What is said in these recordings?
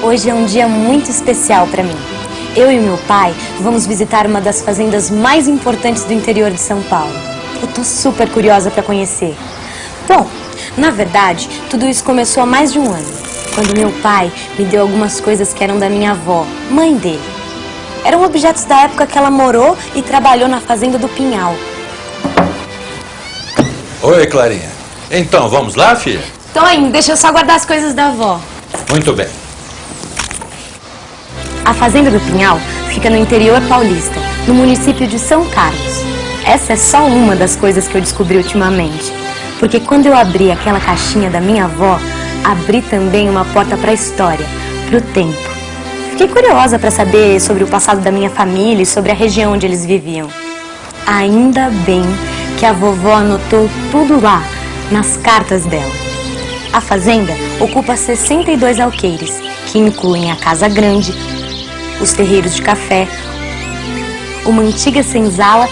Hoje é um dia muito especial para mim. Eu e meu pai vamos visitar uma das fazendas mais importantes do interior de São Paulo. Eu tô super curiosa para conhecer. Bom, na verdade, tudo isso começou há mais de um ano, quando meu pai me deu algumas coisas que eram da minha avó, mãe dele. Eram objetos da época que ela morou e trabalhou na fazenda do Pinhal. Oi, Clarinha. Então, vamos lá, filha? Tô indo, deixa eu só guardar as coisas da avó. Muito bem. A fazenda do Pinhal fica no interior paulista, no município de São Carlos. Essa é só uma das coisas que eu descobri ultimamente. Porque quando eu abri aquela caixinha da minha avó, abri também uma porta para a história, para o tempo. Fiquei curiosa para saber sobre o passado da minha família e sobre a região onde eles viviam. Ainda bem que a vovó anotou tudo lá, nas cartas dela. A fazenda ocupa 62 alqueires, que incluem a casa grande, os terreiros de café, uma antiga senzala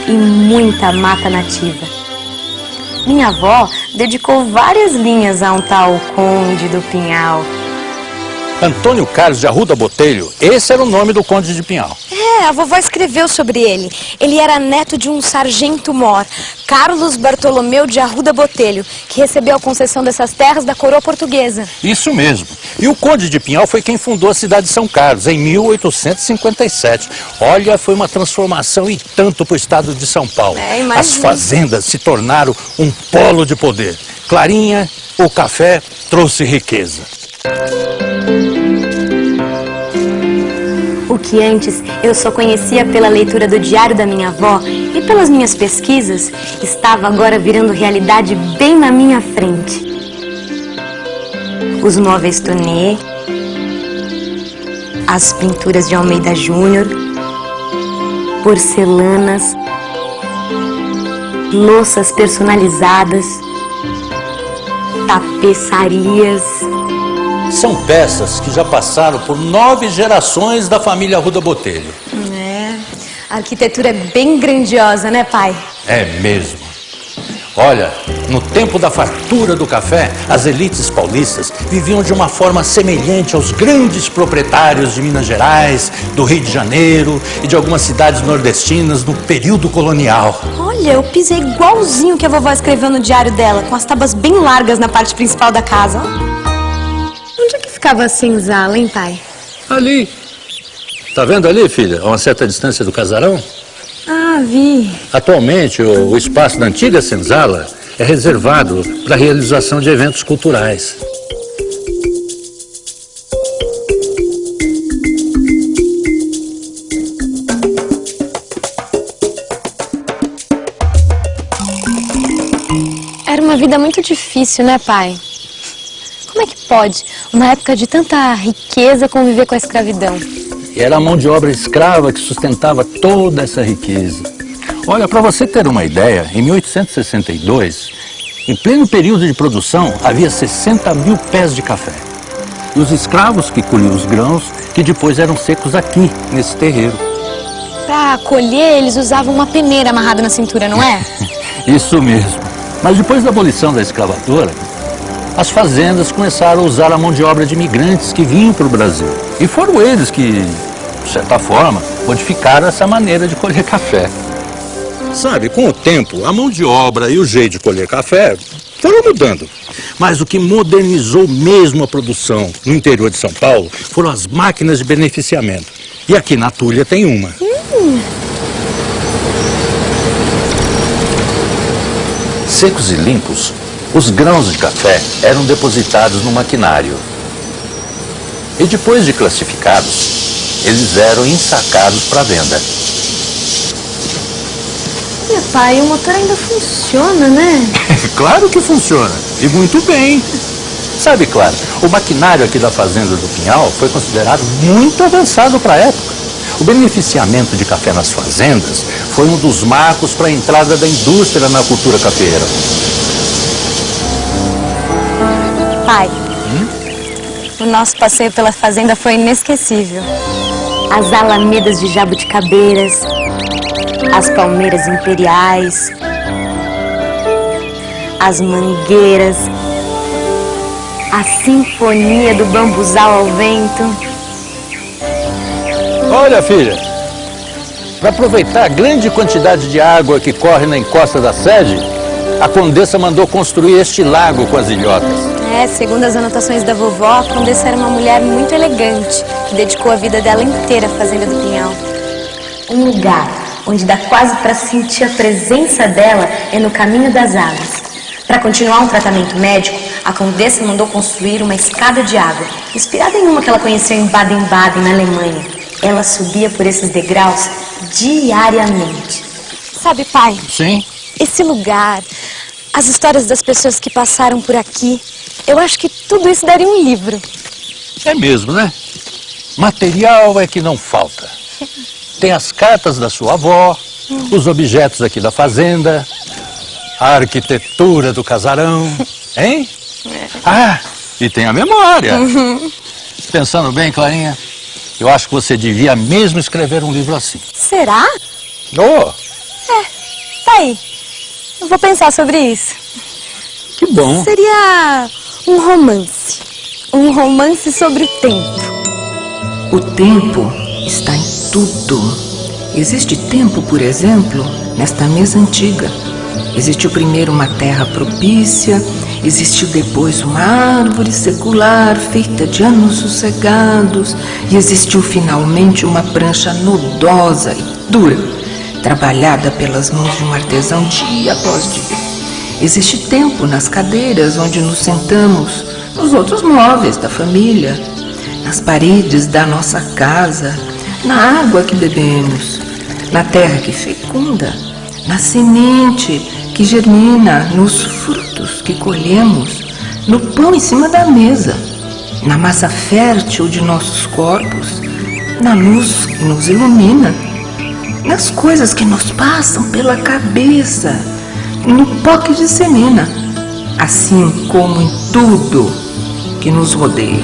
e muita mata nativa. Minha avó dedicou várias linhas a um tal Conde do Pinhal. Antônio Carlos de Arruda Botelho, esse era o nome do Conde de Pinhal. A vovó escreveu sobre ele. Ele era neto de um sargento-mor, Carlos Bartolomeu de Arruda Botelho, que recebeu a concessão dessas terras da coroa portuguesa. Isso mesmo. E o Conde de Pinhal foi quem fundou a cidade de São Carlos, em 1857. Olha, foi uma transformação e tanto para o estado de São Paulo. As fazendas se tornaram um polo de poder. Clarinha, o café trouxe riqueza. O que antes eu só conhecia pela leitura do diário da minha avó e pelas minhas pesquisas, estava agora virando realidade bem na minha frente. Os móveis Tonet, as pinturas de Almeida Júnior, porcelanas, louças personalizadas, tapeçarias. São peças que já passaram por 9 gerações da família Arruda Botelho. A arquitetura é bem grandiosa, né, pai? É mesmo. Olha, no tempo da fartura do café, as elites paulistas viviam de uma forma semelhante aos grandes proprietários de Minas Gerais, do Rio de Janeiro e de algumas cidades nordestinas no período colonial. Olha, eu pisei igualzinho que a vovó escreveu no diário dela, com as tábuas bem largas na parte principal da casa. Onde é que ficava a senzala, hein, pai? Ali. Tá vendo ali, filha, a uma certa distância do casarão? Ah, vi. Atualmente, o espaço da antiga senzala é reservado para a realização de eventos culturais. Era uma vida muito difícil, né, pai? Como é que pode, uma época de tanta riqueza, conviver com a escravidão? E era a mão de obra escrava que sustentava toda essa riqueza. Olha, para você ter uma ideia, em 1862, em pleno período de produção, havia 60 mil pés de café. E os escravos que colhiam os grãos, que depois eram secos aqui, nesse terreiro. Para colher, eles usavam uma peneira amarrada na cintura, não é? Isso mesmo. Mas depois da abolição da escravatura, as fazendas começaram a usar a mão de obra de imigrantes que vinham para o Brasil. E foram eles que, de certa forma, modificaram essa maneira de colher café. Sabe, com o tempo, a mão de obra e o jeito de colher café foram mudando. Mas o que modernizou mesmo a produção no interior de São Paulo foram as máquinas de beneficiamento. E aqui na Tulha tem uma. Secos e limpos, os grãos de café eram depositados no maquinário. E depois de classificados, eles eram ensacados para venda. Meu pai, o motor ainda funciona, né? Claro que funciona, e muito bem. Sabe, Clara, o maquinário aqui da fazenda do Pinhal foi considerado muito avançado para a época. O beneficiamento de café nas fazendas foi um dos marcos para a entrada da indústria na cultura cafeeira. Pai, o nosso passeio pela fazenda foi inesquecível. As alamedas de jabuticabeiras, as palmeiras imperiais, as mangueiras, a sinfonia do bambuzal ao vento. Olha, filha, para aproveitar a grande quantidade de água que corre na encosta da sede, a Condessa mandou construir este lago com as ilhotas. Segundo as anotações da vovó, a Condessa era uma mulher muito elegante, que dedicou a vida dela inteira à Fazenda do Pinhal. Um lugar onde dá quase para sentir a presença dela é no caminho das águas. Para continuar um tratamento médico, a Condessa mandou construir uma escada de água, inspirada em uma que ela conheceu em Baden-Baden, na Alemanha. Ela subia por esses degraus diariamente. Sabe, pai? Sim? Esse lugar, as histórias das pessoas que passaram por aqui, eu acho que tudo isso daria um livro. É mesmo, né? Material é que não falta. Tem as cartas da sua avó, os objetos aqui da fazenda, a arquitetura do casarão, hein? Ah, e tem a memória. Pensando bem, Clarinha, eu acho que você devia mesmo escrever um livro assim. Será? Oh, Tá aí. Eu vou pensar sobre isso. que bom. Seria um romance. Um romance sobre o tempo. O tempo está em tudo. Existe tempo, por exemplo, nesta mesa antiga. Existiu primeiro uma terra propícia, existiu depois uma árvore secular feita de anos sossegados e existiu finalmente uma prancha nodosa e dura, trabalhada pelas mãos de um artesão dia após dia. Existe tempo nas cadeiras onde nos sentamos, nos outros móveis da família, nas paredes da nossa casa, na água que bebemos, na terra que fecunda, na semente que germina, nos frutos que colhemos, no pão em cima da mesa, na massa fértil de nossos corpos, na luz que nos ilumina, nas coisas que nos passam pela cabeça, no pó que dissemina, assim como em tudo que nos rodeia.